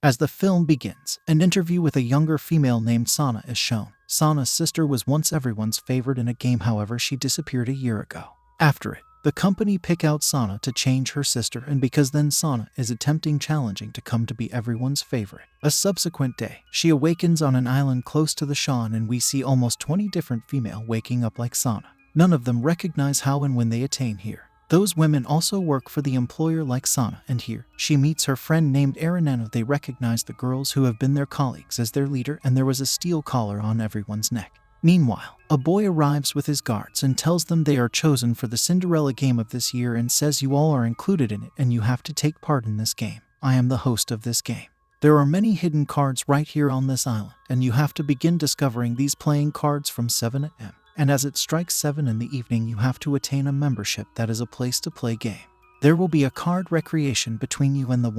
As the film begins, an interview with a younger female named Sana is shown. Sana's sister was once everyone's favorite in a game, however she disappeared a year ago. After it, the company pick out Sana to change her sister, and because then Sana is attempting challenging to come to be everyone's favorite. A subsequent day, she awakens on an island close to the Shan, and we see almost 20 different female waking up like Sana. None of them recognize how and when they attain here. Those women also work for the employer like Sana, and here, she meets her friend named Aranano. They recognize the girls who have been their colleagues as their leader, and there was a steel collar on everyone's neck. Meanwhile, a boy arrives with his guards and tells them they are chosen for the Cinderella game of this year and says you all are included in it and you have to take part in this game. I am the host of this game. There are many hidden cards right here on this island, and you have to begin discovering these playing cards from 7 a.m. And as it strikes 7 in the evening, you have to attain a membership that is a place to play game. There will be a card recreation between you and the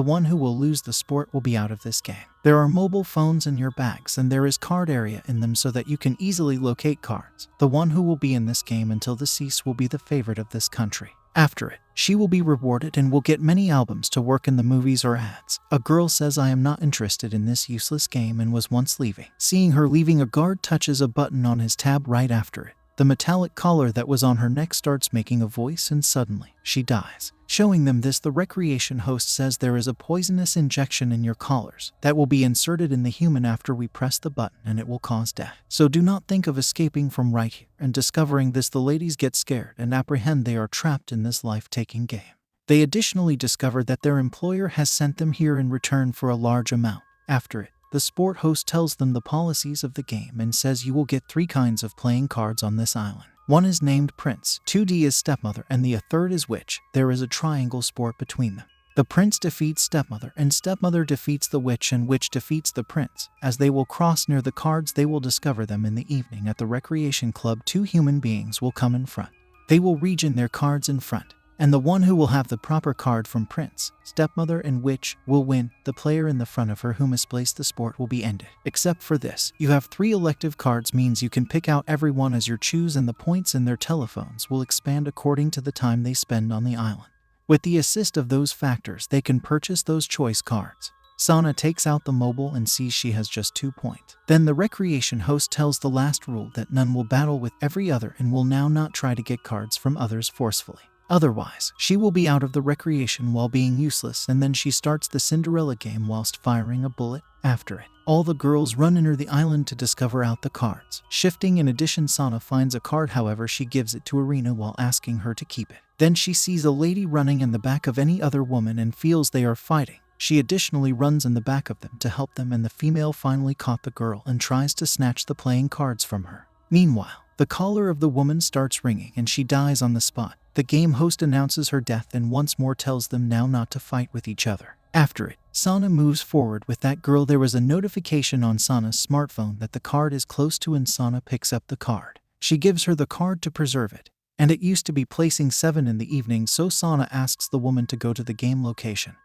one who will lose the sport will be out of this game. There are mobile phones in your bags, and there is card area in them so that you can easily locate cards. The one who will be in this game until deceased will be the favorite of this country. After it, she will be rewarded and will get many albums to work in the movies or ads. A girl says I am not interested in this useless game and was once leaving. Seeing her leaving, a guard touches a button on his tab right after it. The metallic collar that was on her neck starts making a voice and suddenly, she dies. Showing them this, the recreation host says there is a poisonous injection in your collars that will be inserted in the human after we press the button, and it will cause death. So do not think of escaping from right here. And discovering this, the ladies get scared and apprehend they are trapped in this life-taking game. They additionally discover that their employer has sent them here in return for a large amount. After it, the sport host tells them the policies of the game and says you will get 3 kinds of playing cards on this island. One is named Prince, 2D is Stepmother, and the third is Witch. There is a triangle sport between them. The Prince defeats Stepmother, and Stepmother defeats the Witch, and Witch defeats the Prince. As they will cross near the cards, they will discover them in the evening at the recreation club. 2 human beings will come in front. They will region their cards in front, and the one who will have the proper card from Prince, Stepmother, and Witch will win. The player in the front of her who misplaced the sport will be ended. Except for this, you have 3 elective cards, means you can pick out everyone as your choose, and the points in their telephones will expand according to the time they spend on the island. With the assist of those factors, they can purchase those choice cards. Sana takes out the mobile and sees she has just 2 points. Then the recreation host tells the last rule that none will battle with every other and will now not try to get cards from others forcefully. Otherwise, she will be out of the recreation while being useless, and then she starts the Cinderella game whilst firing a bullet. After it, all the girls run near the island to discover out the cards. Shifting in addition, Sana finds a card, however she gives it to Arena while asking her to keep it. Then she sees a lady running in the back of any other woman and feels they are fighting. She additionally runs in the back of them to help them, and the female finally caught the girl and tries to snatch the playing cards from her. Meanwhile, the collar of the woman starts ringing and she dies on the spot. The game host announces her death and once more tells them now not to fight with each other. After it, Sana moves forward with that girl. There was a notification on Sana's smartphone that the card is close to, and Sana picks up the card. She gives her the card to preserve it, and it used to be placing 7 in the evening, so Sana asks the woman to go to the game location.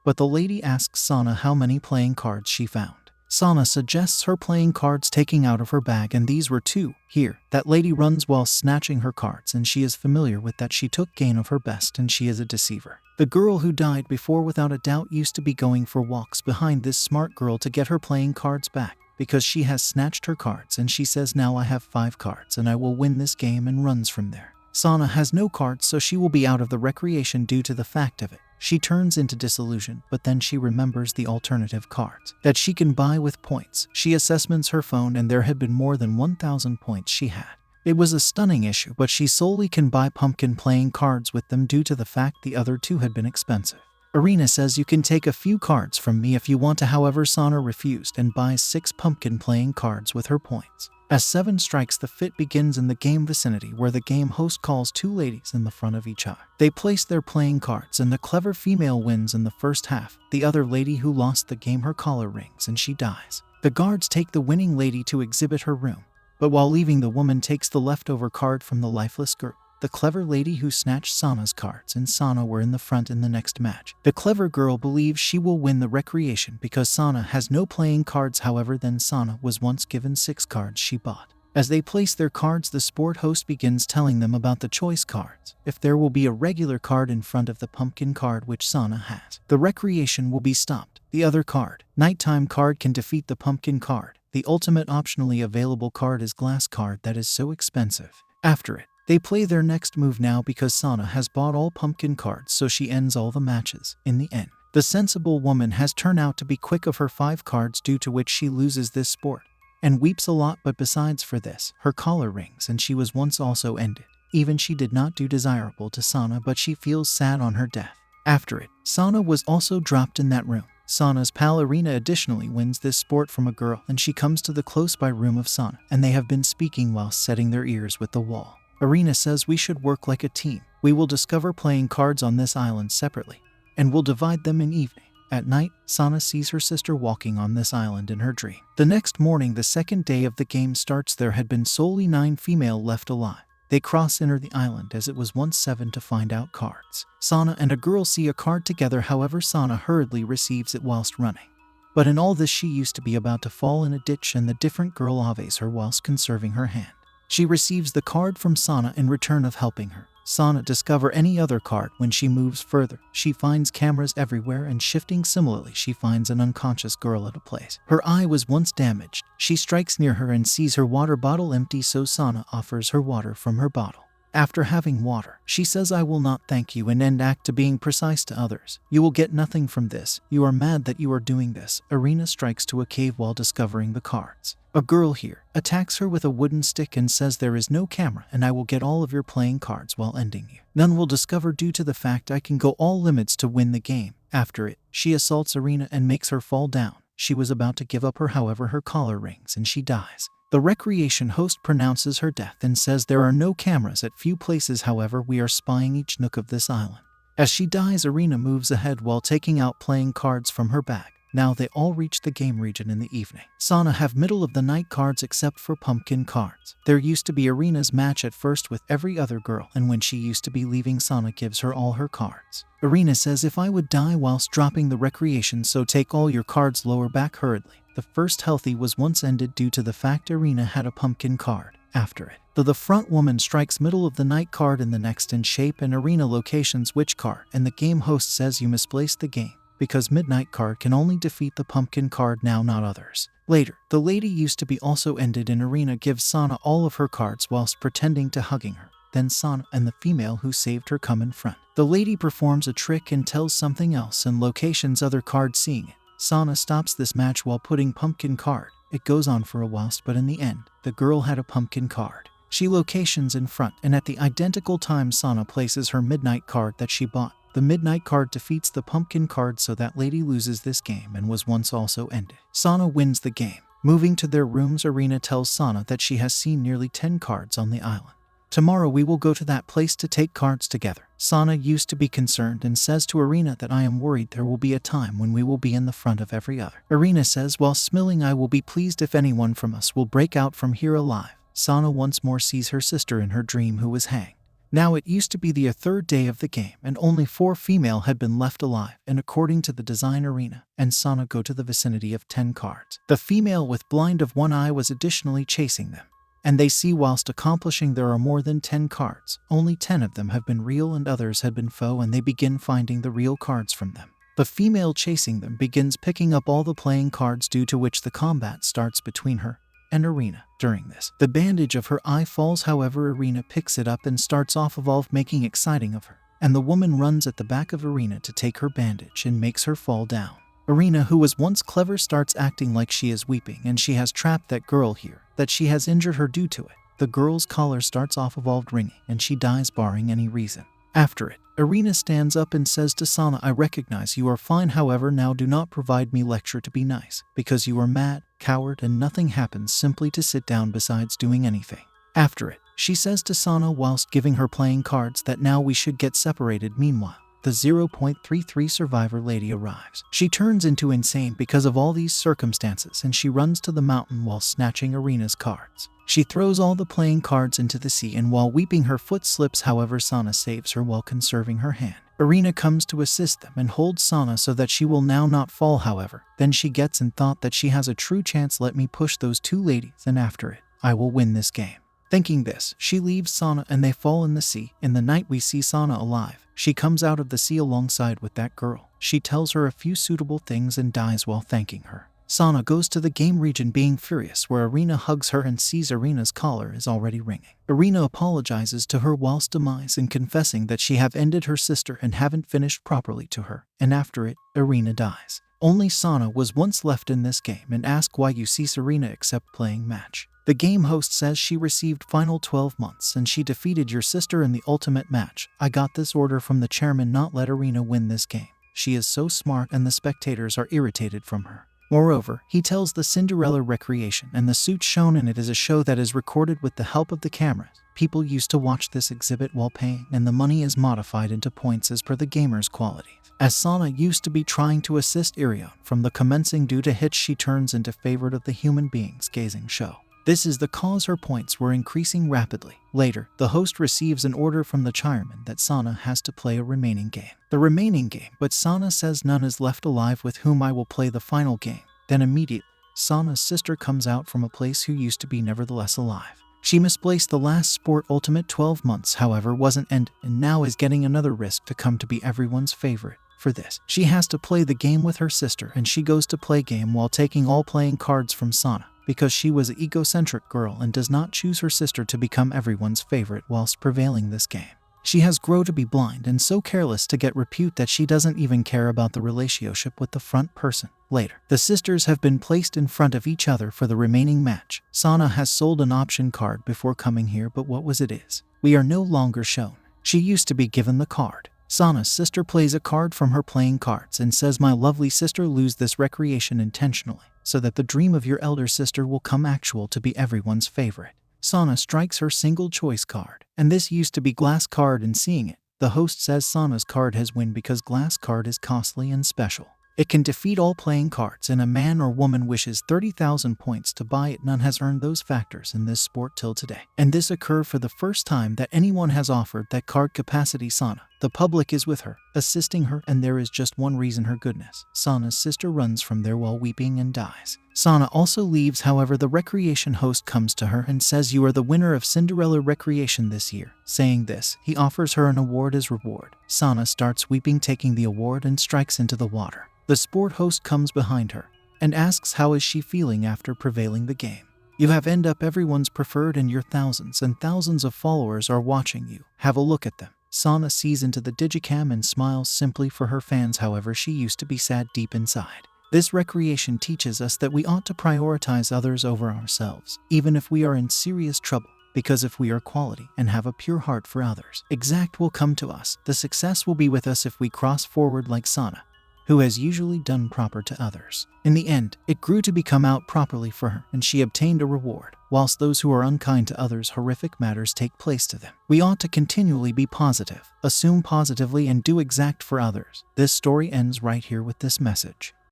But the lady asks Sana how many playing cards she found. Sana suggests her playing cards taking out of her bag, and these were 2. Here, that lady runs while snatching her cards, and she is familiar with that she took gain of her best and she is a deceiver. The girl who died before without a doubt used to be going for walks behind this smart girl to get her playing cards back, because she has snatched her cards, and she says now I have 5 cards and I will win this game, and runs from there. Sana has no cards, so she will be out of the recreation due to the fact of it. She turns into disillusion, but then she remembers the alternative cards that she can buy with points. She assessments her phone, and there had been more than 1,000 points she had. It was a stunning issue, but she solely can buy pumpkin playing cards with them due to the fact the other 2 had been expensive. Arena says you can take a few cards from me if you want to, however Sana refused and buys 6 pumpkin playing cards with her points. As 7 strikes, the fit begins in the game vicinity, where the game host calls 2 ladies in the front of each other. They place their playing cards, and the clever female wins in the first half. The other lady who lost the game, her collar rings and she dies. The guards take the winning lady to exhibit her room, but while leaving, the woman takes the leftover card from the lifeless girl. The clever lady who snatched Sana's cards and Sana were in the front in the next match. The clever girl believes she will win the recreation because Sana has no playing cards, however then Sana was once given 6 cards she bought. As they place their cards, the sport host begins telling them about the choice cards. If there will be a regular card in front of the pumpkin card which Sana has, the recreation will be stopped. the other card. Nighttime card can defeat the pumpkin card. The ultimate optionally available card is glass card that is so expensive. After it, they play their next move now because Sana has bought all pumpkin cards, so she ends all the matches. In the end, the sensible woman has turned out to be quick of her 5 cards, due to which she loses this sport and weeps a lot, but besides for this, her collar rings and she was once also ended. Even she did not do desirable to Sana, but she feels sad on her death. After it, Sana was also dropped in that room. Sana's pal Irina additionally wins this sport from a girl, and she comes to the close by room of Sana, and they have been speaking while setting their ears with the wall. Irina says we should work like a team. We will discover playing cards on this island separately, and we'll divide them in evening. At night, Sana sees her sister walking on this island in her dream. The next morning, the second day of the game starts. There had been solely 9 female left alive. They cross enter the island as it was once 7 to find out cards. Sana and a girl see a card together, however Sana hurriedly receives it whilst running. But in all this, she used to be about to fall in a ditch, and the different girl aves her whilst conserving her hand. She receives the card from Sana in return of helping her. Sana discover any other card. When she moves further, she finds cameras everywhere, and shifting similarly, she finds an unconscious girl at a place. Her eye was once damaged. She strikes near her and sees her water bottle empty, so Sana offers her water from her bottle. After having water, she says, I will not thank you, and end act to being precise to others. You will get nothing from this. You are mad that you are doing this. Irina strikes to a cave while discovering the cards. A girl here attacks her with a wooden stick and says there is no camera, and I will get all of your playing cards while ending you. None will discover due to the fact I can go all limits to win the game. After it, she assaults Irina and makes her fall down. She was about to give up her, however her collar rings and she dies. The recreation host pronounces her death and says there are no cameras at few places, however we are spying each nook of this island. As she dies, Irina moves ahead while taking out playing cards from her bag. Now they all reach the game region in the evening. Sana have middle of the night cards except for pumpkin cards. There used to be Irina's match at first with every other girl, and when she used to be leaving, Sana gives her all her cards. Irina says if I would die whilst dropping the recreation, so take all your cards. Lower back hurriedly. The first healthy was once ended due to the fact Irina had a pumpkin card. After it, the front woman strikes middle of the night card in the next in shape, and Irina locations which card, and the game host says you misplaced the game, because midnight card can only defeat the pumpkin card now, not others. Later, the lady used to be also ended, and Irina gives Sana all of her cards whilst pretending to hugging her. Then Sana and the female who saved her come in front. The lady performs a trick and tells something else, and locations other card. Seeing it, Sana stops this match while putting pumpkin card. It goes on for a whilst, but in the end, the girl had a pumpkin card. She locations in front, and at the identical time Sana places her midnight card that she bought. The midnight card defeats the pumpkin card, so that lady loses this game and was once also ended. Sana wins the game. Moving to their rooms, Irina tells Sana that she has seen nearly 10 cards on the island. Tomorrow we will go to that place to take cards together. Sana used to be concerned and says to Irina that I am worried there will be a time when we will be in the front of every other. Irina says while smiling, I will be pleased if anyone from us will break out from here alive. Sana once more sees her sister in her dream who was hanged. Now it used to be the 3rd day of the game, and only 4 female had been left alive, and according to the design, Irina and Sana go to the vicinity of 10 cards. The female with blind of one eye was additionally chasing them, and they see whilst accomplishing there are more than 10 cards. Only 10 of them have been real and others had been faux, and they begin finding the real cards from them. The female chasing them begins picking up all the playing cards, due to which the combat starts between her and Irina. During this, the bandage of her eye falls, however Irina picks it up and starts off evolve, making exciting of her, and the woman runs at the back of Irina to take her bandage and makes her fall down. Irina, who was once clever, starts acting like she is weeping, and she has trapped that girl here, that she has injured her due to it. The girl's collar starts off evolved ringing, and she dies barring any reason. After it, Irina stands up and says to Sana, I recognize you are fine, however now do not provide me lecture to be nice, because you are mad, coward, and nothing happens simply to sit down besides doing anything. After it, she says to Sana whilst giving her playing cards that now we should get separated. Meanwhile, the 0.33 survivor lady arrives. She turns into insane because of all these circumstances, and she runs to the mountain while snatching Irina's cards. She throws all the playing cards into the sea, and while weeping her foot slips, however Sana saves her while conserving her hand. Irina comes to assist them and holds Sana so that she will now not fall, however. Then she gets in thought that she has a true chance. Let me push those 2 ladies, and after it, I will win this game. Thinking this, she leaves Sana and they fall in the sea. In the night we see Sana alive. She comes out of the sea alongside with that girl. She tells her a few suitable things and dies while thanking her. Sana goes to the game region being furious, where Irina hugs her and sees Irina's collar is already ringing. Irina apologizes to her whilst demise and confessing that she have ended her sister and haven't finished properly to her, and after it, Irina dies. Only Sana was once left in this game and asks why you cease Irina except playing match. The game host says she received final 12 months and she defeated your sister in the ultimate match. I got this order from the chairman not let Irina win this game. She is so smart and the spectators are irritated from her. Moreover, he tells the Cinderella recreation and the suit shown in it is a show that is recorded with the help of the cameras. People used to watch this exhibit while paying, and the money is modified into points as per the gamer's quality. As Sana used to be trying to assist Irion from the commencing due to hits, she turns into favorite of the human beings gazing show. This is the cause her points were increasing rapidly. Later, the host receives an order from the chairman that Sana has to play a remaining game. The remaining game, but Sana says none is left alive with whom I will play the final game. Then immediately, Sana's sister comes out from a place who used to be nevertheless alive. She misplaced the last sport ultimate 12 months, however, wasn't ended and now is getting another risk to come to be everyone's favorite. For this, she has to play the game with her sister and she goes to play game while taking all playing cards from Sana, because she was an egocentric girl and does not choose her sister to become everyone's favorite whilst prevailing this game. She has grown to be blind and so careless to get repute that she doesn't even care about the relationship with the front person. Later, the sisters have been placed in front of each other for the remaining match. Sana has sold an option card before coming here, but what was it is? We are no longer shown. She used to be given the card. Sana's sister plays a card from her playing cards and says, my lovely sister, lose this recreation intentionally, so that the dream of your elder sister will come actual to be everyone's favorite. Sana strikes her single choice card, and this used to be glass card, and seeing it, the host says Sana's card has win because glass card is costly and special. It can defeat all playing cards and a man or woman wishes 30,000 points to buy it. None has earned those factors in this sport till today. And this occurred for the first time that anyone has offered that card capacity Sana. The public is with her, assisting her, and there is just one reason, her goodness. Sana's sister runs from there while weeping and dies. Sana also leaves, however the recreation host comes to her and says you are the winner of Cinderella recreation this year. Saying this, he offers her an award as reward. Sana starts weeping, taking the award and strikes into the water. The sport host comes behind her and asks how is she feeling after prevailing the game. You have end up everyone's preferred and your thousands and thousands of followers are watching you. Have a look at them. Sana sees into the digicam and smiles simply for her fans, however she used to be sad deep inside. This recreation teaches us that we ought to prioritize others over ourselves, even if we are in serious trouble, because if we are quality and have a pure heart for others, exact will come to us. The success will be with us if we cross forward like Sana, who has usually done proper to others. In the end, it grew to become out properly for her, and she obtained a reward, whilst those who are unkind to others, horrific matters take place to them. We ought to continually be positive, assume positively, and do exact for others. This story ends right here with this message.